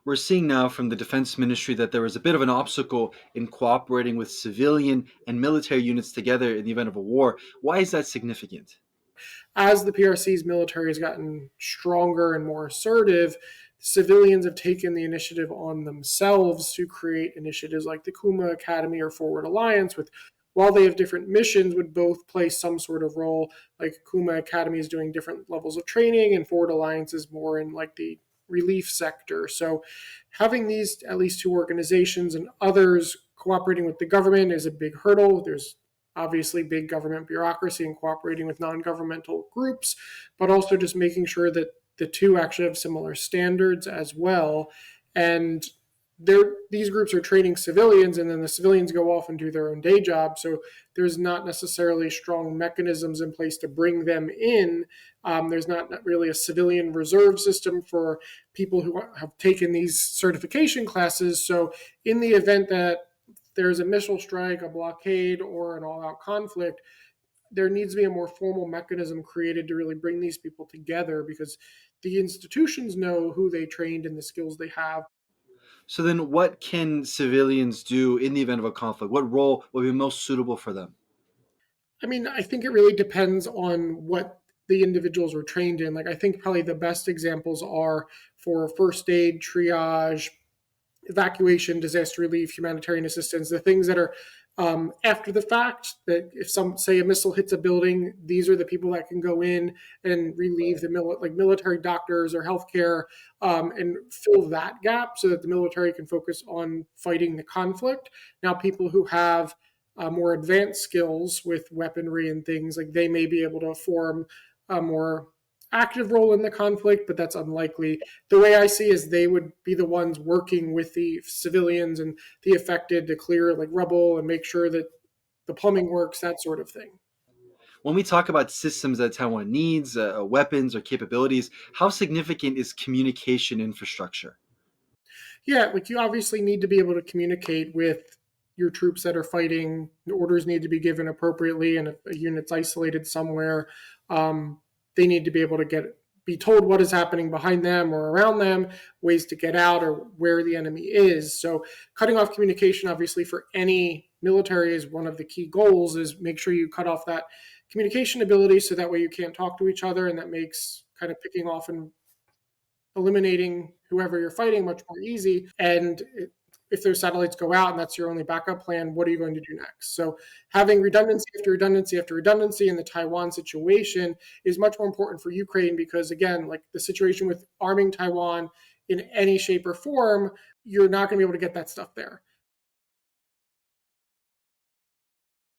We're seeing now from the Defense Ministry that there was a bit of an obstacle in cooperating with civilian and military units together in the event of a war. Why is that significant? As the PRC's military has gotten stronger and more assertive, civilians have taken the initiative on themselves to create initiatives like the Kuma Academy or Forward Alliance, with while they have different missions, would both play some sort of role. Like Kuma Academy is doing different levels of training, and Forward Alliance is more in like the relief sector. So having these at least two organizations and others cooperating with the government is a big hurdle. There's obviously big government bureaucracy and cooperating with non-governmental groups, but also just making sure that the two actually have similar standards as well. And these groups are training civilians, and then the civilians go off and do their own day job. So there's not necessarily strong mechanisms in place to bring them in. There's not really a civilian reserve system for people who have taken these certification classes. So in the event that there's a missile strike, a blockade, or an all-out conflict, there needs to be a more formal mechanism created to really bring these people together, because the institutions know who they trained and the skills they have. So then what can civilians do in the event of a conflict? What role would be most suitable for them? I mean, I think it really depends on what the individuals were trained in. Like, I think probably the best examples are for first aid, triage, evacuation, disaster relief, humanitarian assistance, the things that are after the fact. That if some say a missile hits a building, these are the people that can go in and relieve the like military doctors or healthcare, and fill that gap so that the military can focus on fighting the conflict. Now, people who have more advanced skills with weaponry and things, like they may be able to form a more active role in the conflict, but that's unlikely. The way I see is they would be the ones working with the civilians and the affected to clear like rubble and make sure that the plumbing works, that sort of thing. When we talk about systems that Taiwan needs, weapons or capabilities, how significant is communication infrastructure? Yeah, like you obviously need to be able to communicate with your troops that are fighting. Orders need to be given appropriately, and if a unit's isolated somewhere, they need to be able to be told what is happening behind them or around them, ways to get out, or where the enemy is. So cutting off communication, obviously, for any military is one of the key goals. Is make sure you cut off that communication ability, so that way you can't talk to each other, and that makes kind of picking off and eliminating whoever you're fighting much more easy. And if those satellites go out and that's your only backup plan, what are you going to do next? So having redundancy after redundancy after redundancy in the Taiwan situation is much more important for Ukraine, because again, like the situation with arming Taiwan in any shape or form, you're not going to be able to get that stuff there.